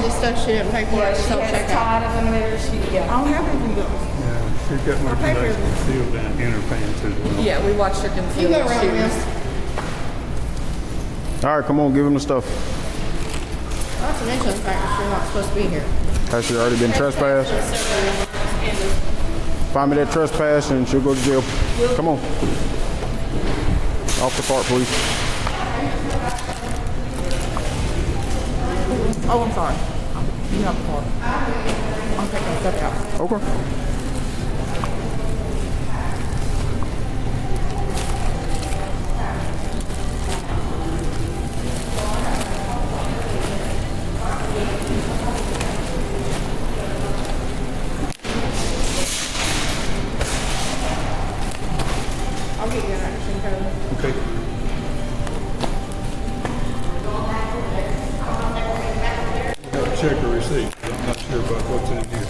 all this stuff she didn't pay for at She has tied up in there. I don't have anything else. Yeah, she's got merchandise concealed down in her pants as well. Yeah, we watched her You conceal go her around shoes. this. All right, come on, give him the stuff. Not to mention the fact that you're not supposed to be here. Has she already been trespassed? Find me that trespass and she'll go to jail. Come on. Off the cart, please. Oh, I'm sorry. You have the car. I'm taking a step out. Okay. I'll get you an action code. Okay. Check the receipt. I'm not sure about what's in here.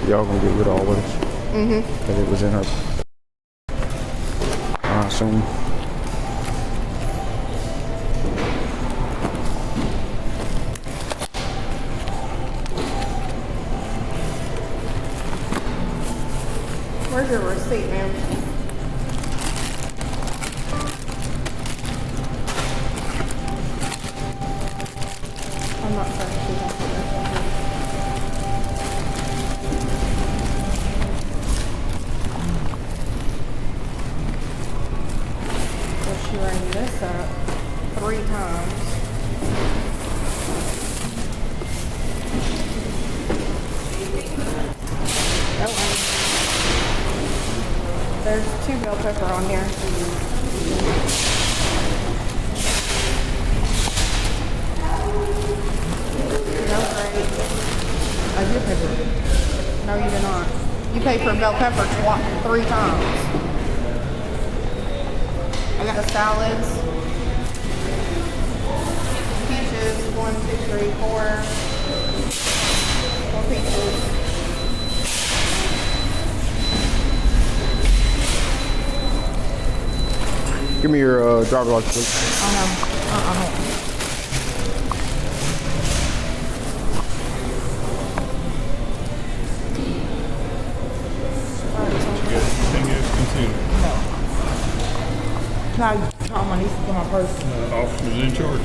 Y'all gonna get rid of all of this? Mm-hmm. That it was in her. I assume. Where's your receipt, ma'am? I'm not sure if she has it. Well, she rang this up 3 times. There's 2 bell pepper on here. No, great. I did pay for it. No, you did not. You paid for bell pepper 3 times. I got the salads. Peaches, 1, 2, 3, 4. 4 peaches. Give me your driver's license, please. I have. You got anything else concealed? Can I call my niece to get my purse? Officer's in charge.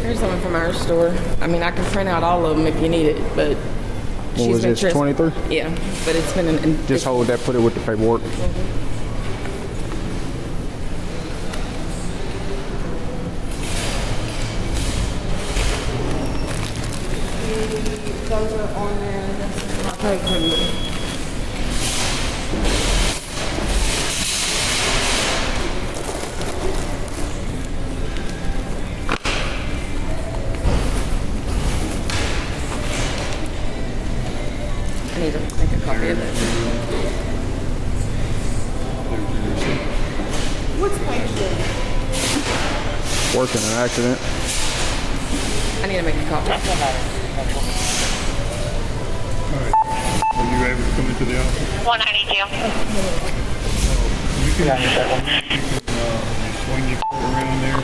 Here's something from our store. I mean, I can print out all of them if you need it, but What was been this, 23? Yeah, but it's been an... Just hold that, put it with the paperwork. Those are on there. This is not Take it. I need to make a copy of it. What's page 2? Working an accident. I need to make a copy. All right. Are you able to come into the office? 192. You can swing your car around there.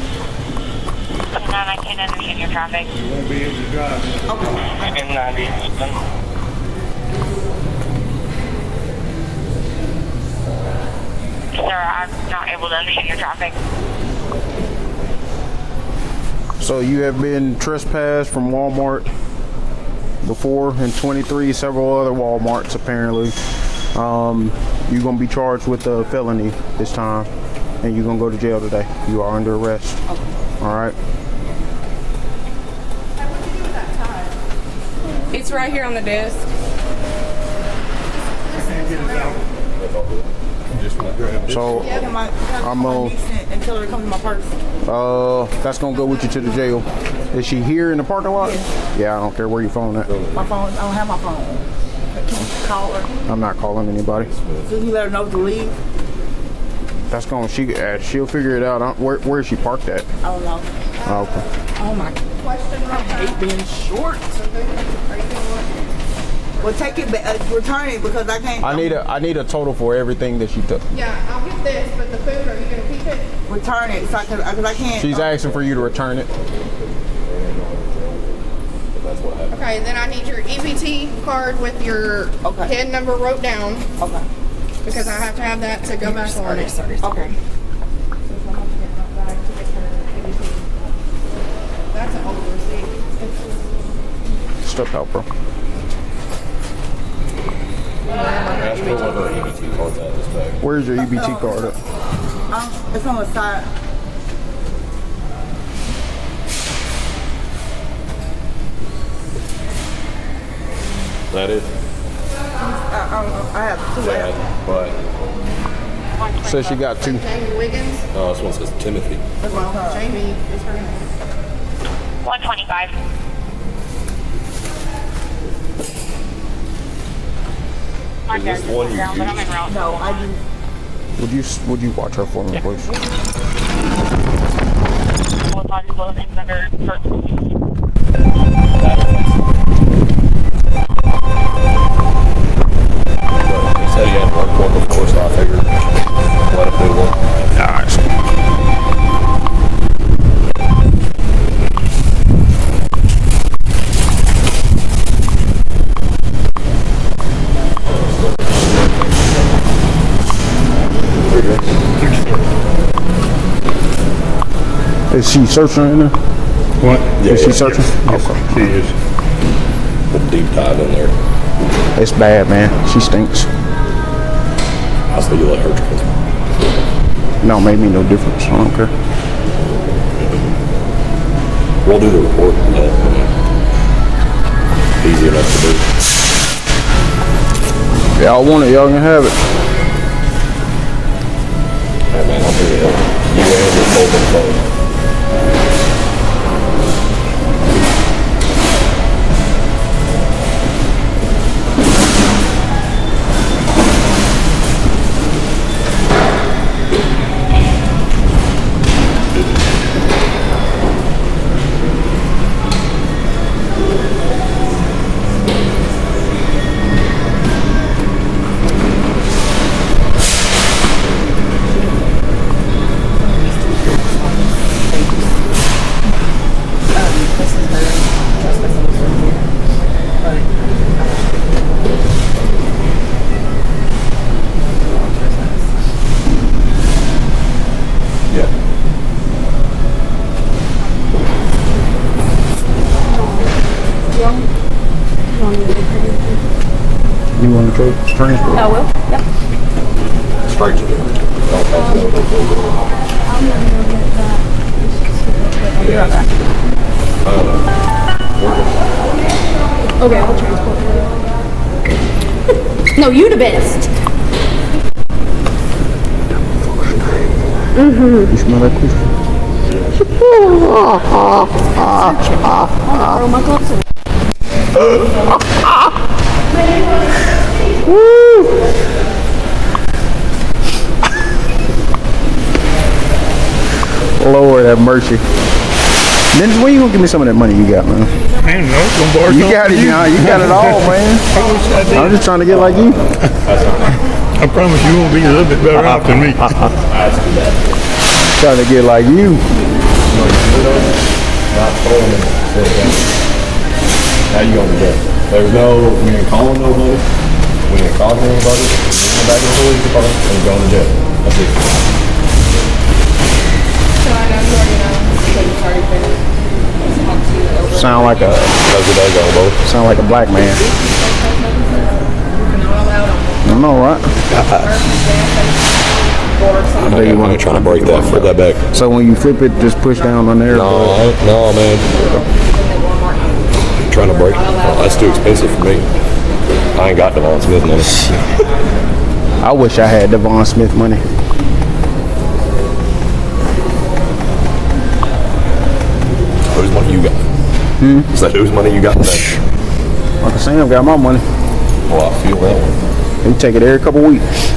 And I can't understand your traffic. You won't be able to drive. Sir, I'm not able to understand your traffic. So you have been trespassed from Walmart before in 23, several other Walmarts apparently. You're gonna be charged with a felony this time, and you're gonna go to jail today. You are under arrest. Okay. All right. What'd you do with that tie? It's right here on the desk. Just grab this. So Can my, I'm my on. niece and tell her to come to my purse? That's gonna go with you to the jail. Is she here in the parking lot? Yeah, I don't care where your phone at. My phone, I don't have my phone. Can you call her? I'm not calling anybody. So you let her know to leave? That's gonna she'll figure it out. Where is she parked at? I don't know. Oh, okay. Oh my, Question I hate being short. Are you gonna Well, take it back, return it because I can't. I need a total for everything that she took. Yeah, I'll get this, but the food, are you gonna keep it? return it, so because I can't. She's asking for you to return it. Okay, then I need your EBT card with your PIN number wrote down. Okay. Because I have to have that to go back on it. Okay. That's an old receipt. Step out, bro. Ask her what her EBT card's at this bag. Where's your EBT card at? It's on the side. Is that it? I have two left. But Says she got 2. Jamie Wiggins. no, this one says Timothy. Well, Jamie is her name. 125. Is this the one you But I'm used? en route. No, I do. Would you watch her for me, please? We'll probably close things under first. He said he had worked one before, so I figured let him do one. Nice. Is she searching right now? What? Is she searching? Yes, she is. Put a deep dive in there. It's bad, man. She stinks. I say you let her try. No, made me no difference. I don't care. We'll do the report. Easy enough to do. Y'all want it, y'all can have it. Hey man, I'll do it. You and your folding phone. You want to transport? I will. Yep. Straight to the Okay, I'll transport you. No, you the best. You smell that cool? Throw my gloves in. Lord have mercy. Then when you gonna give me some of that money you got, man? Man, no, gonna borrow You something got it, from you know, you got it all, man. I'm just trying to get like you. I promise you won't be a little bit better off than me. Trying to get like you. not throwing them. Now you gonna do that. There's no, we ain't calling nobody. We ain't calling anybody. We're going back to the police department and going to jail. That's it. So I know you already know. So you've already been talked to over. Sound like a black man. I know, right? I'm trying to break that. Flip that back. So when you flip it, just push down on there. No, man. I'm trying to break it. Oh, that's too expensive for me. I ain't got Devon Smith money. I wish I had Devon Smith money. Whose money you got? Is that whose money you got today? Uncle Sam got my money. Well, I feel that one. He take it every couple weeks.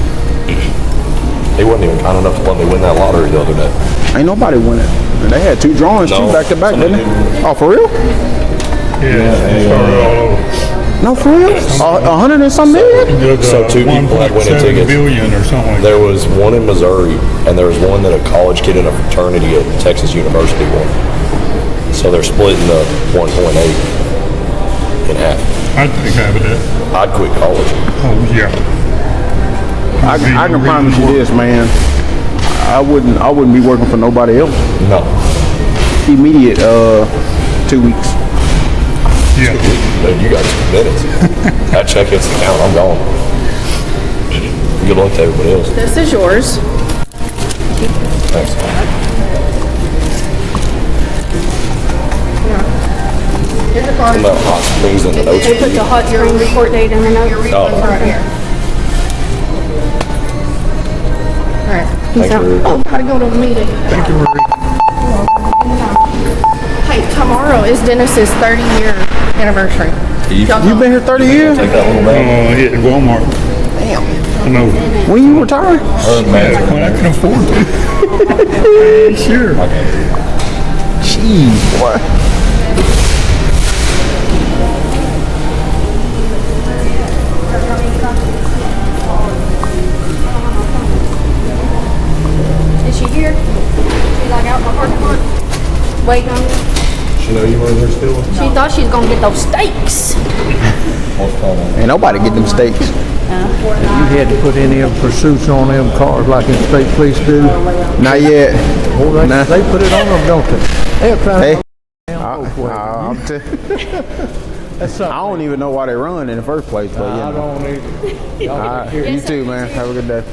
He wasn't even kind enough to let me win that lottery the other day. Ain't nobody win it. And they had 2 drawings, No, 2 back to back, didn't they? somebody Oh, for real? Yeah, started all over. No, for real? 100 and some million? So two people had winning 1.7 tickets. billion or something like that. There was one in Missouri, and there was one that a college kid in a fraternity at Texas University won. So they're splitting the 1.8 in half. I'd take half of that. I'd quit college. Oh, yeah. I can promise you this, man. I wouldn't be working for nobody else. No. Immediate 2 weeks. Yeah. Dude, you got 2 minutes. That check hits the count, I'm gone. Good luck to everybody else. This is yours. Thanks. Here's a card. I'm about hot springs in the notes. They put the hot spring report date in the notes. Oh, Right here. All right. thanks for Oh, gotta go to a meeting. Thank you, Marie. Hey, tomorrow is Dennis's 30-year anniversary. You You been here 30 years? take that little man. Hit Walmart. Damn. I know. When you retire? When I can afford to. Sure. Jeez, boy. Is she here? She like out in the parking lot? Waiting on you? She know you were there still? She thought she was gonna get those steaks. Ain't nobody get them steaks. You had to put any of them pursuits on them cars like in state police do. Not yet. Well, they, Nah. they put it on them, don't they? They're trying Hey. to That's I something. don't even know why they run in the first place, but I yeah. don't either. All right. You too, man. Have a good day.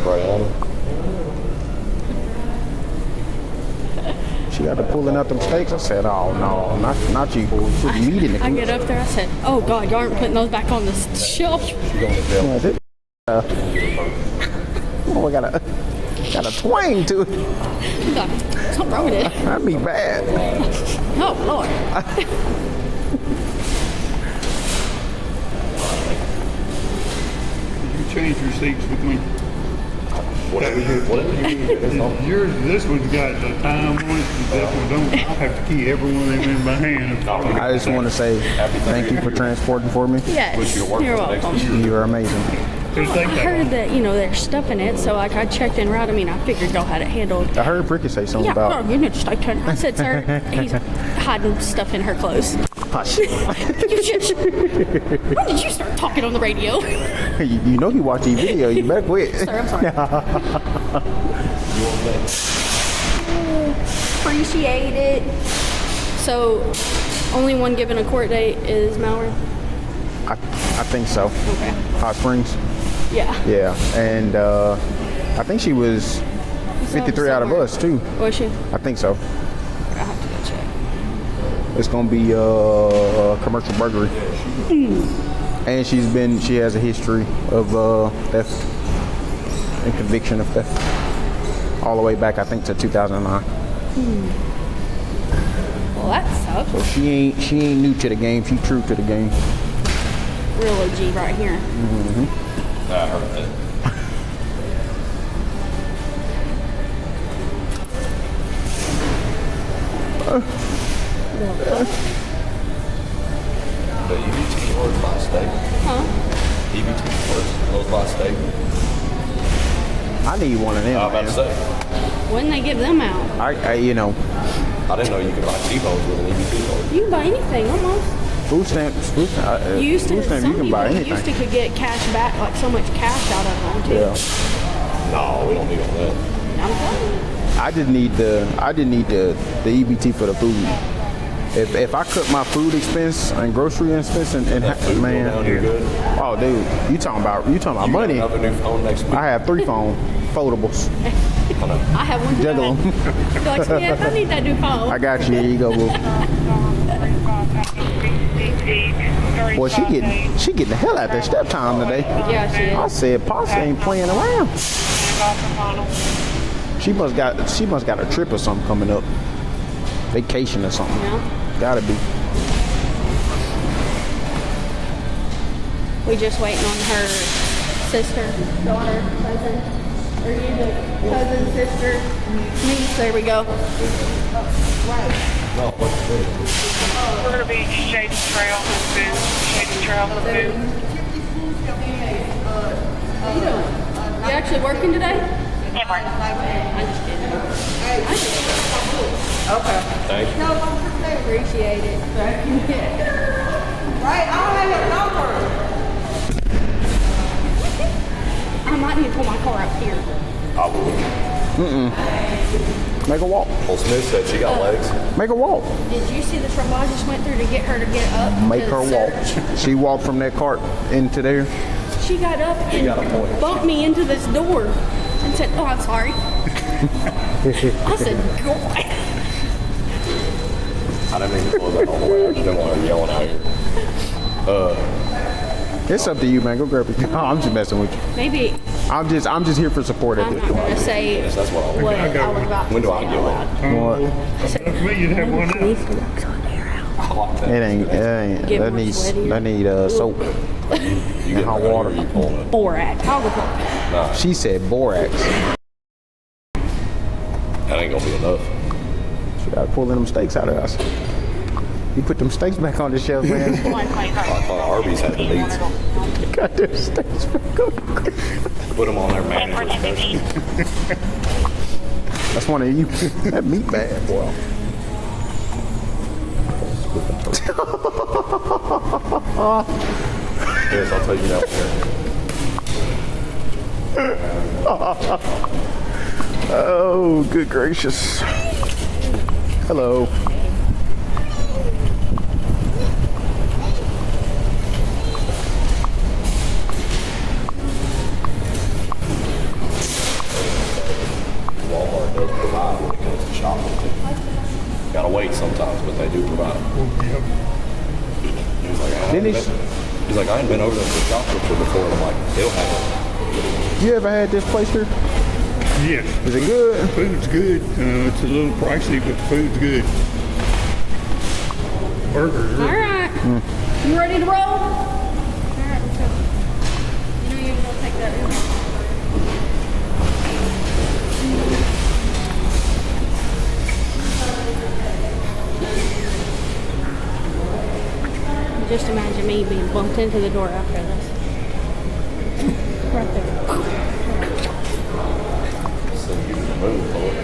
Brianna. She got to pulling out them steaks. I said, oh no, not you. Put meat in the I get up there, I said, oh God, you aren't putting those back on the shelf. Oh, I got a twang to it. You got something wrong with it. That'd be bad. Oh Lord. You change your seats with me. Whatever you need. Yours, this one's got the time on it. This one don't. I'll have to key every one of them in my hand. I just want to say thank you for transporting for me. Yes, you're welcome. You're amazing. Just think I that heard one. that, they're stuffing it, so like I checked en route. I mean, I figured y'all had it handled. I heard Ricky say something Yeah, about. you need to stay tuned. I said, sir, he's hiding stuff in her clothes. Hush. You should. When did you start talking on the radio? You know he watched the video. You better quit. Sir, I'm sorry. Appreciate it. So, only one given a court date is Mallory? I think so. Okay. Hot Springs. Yeah. Yeah, and I think she was 53 out of us too. Was she? I think so. I have to go check. It's gonna be commercial burglary, and she has a history of theft and conviction of theft, all the way back I think to 2009. Well, that sucks. So she ain't new to the game. She true to the game. Real OG right here. I heard that. The EBT orders by state. Huh? EBT orders, those by state. I need one of them. I was about to Man. say. When they give them out? I I didn't know you could buy T-bones with an EBT card. You can buy anything almost. food stamps. You used to, food stamps. You some can buy people anything. used to could get cash back, like so much cash out of them too. Yeah. No, we don't need all that. I'm telling you. I didn't need the EBT for the food. If I cut my food expense and grocery expense and Food man, down here good. oh dude, you talking about money? You got another new phone next week. I have 3 phone foldables. I have one. Juggle 'em. You're like, yeah, I need that new phone. I got you. Here you go, boo. Boy, she getting the hell out there step time today. Yeah, she is. I said, Posse ain't playing around. She must got a trip or something coming up. Vacation or something. Yeah. Gotta be. We just waiting on her sister, daughter, cousin. Are you the cousin, sister, niece? There we go. We're going to be Shady Trail food. Shady Trail food. You actually working today? Yeah, Mark. I'm just kidding. Okay. Thank you. Appreciate it. Right, I don't have your number. I might need to pull my car out here. I will. Make a walk. Well, Smith said she got legs. Make a walk. Did you see the trouble I just went through to get her to get up? Make to her search? walk. She walked from that cart into there. She got up and got a point. bumped me into this door and said, "Oh, I'm sorry." I said, "God." I didn't mean to close that all the way. I just didn't want her yelling out here. It's up to you, man. Go grab it. No, I'm just messing with you. Maybe I'm just here for support at I'm this not point. going to say Yes, that's what I want. what I was about to When do say I out get loud. What? That's me, you'd have one out. I like that. It ain't. Get That more needs. sweatier. That need soap. You get hot better, water. you pulling it. Borax. I'll go pull it. Nah, She said borax. that ain't gonna be enough. She gotta pull them steaks out of us. You put them steaks back on the shelf, man. I thought Arby's had the meats. Got them steaks back on. Put them on their manager special. That's one of you. That meat bad, boy. Yes, I'll tell you that one. Oh, good gracious. Hello. Walmart does provide when it comes to shoplifting. Gotta wait sometimes, but they do provide. He's like, I ain't been over there for shoplifter before. And I'm like, he'll have it. You ever had this place here? Yes. Is it good? Food's good. It's a little pricey, but the food's good. Burgers. All Really. right. You ready to roll? All right, let's go. You know you're going to take that in. Just imagine me being bumped into the door after this. Right there. So you can move, boy.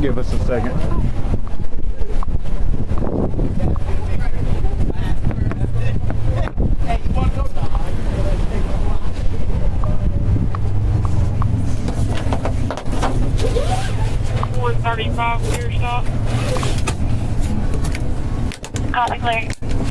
Give us a second. $135 clear stop. Copy, clear.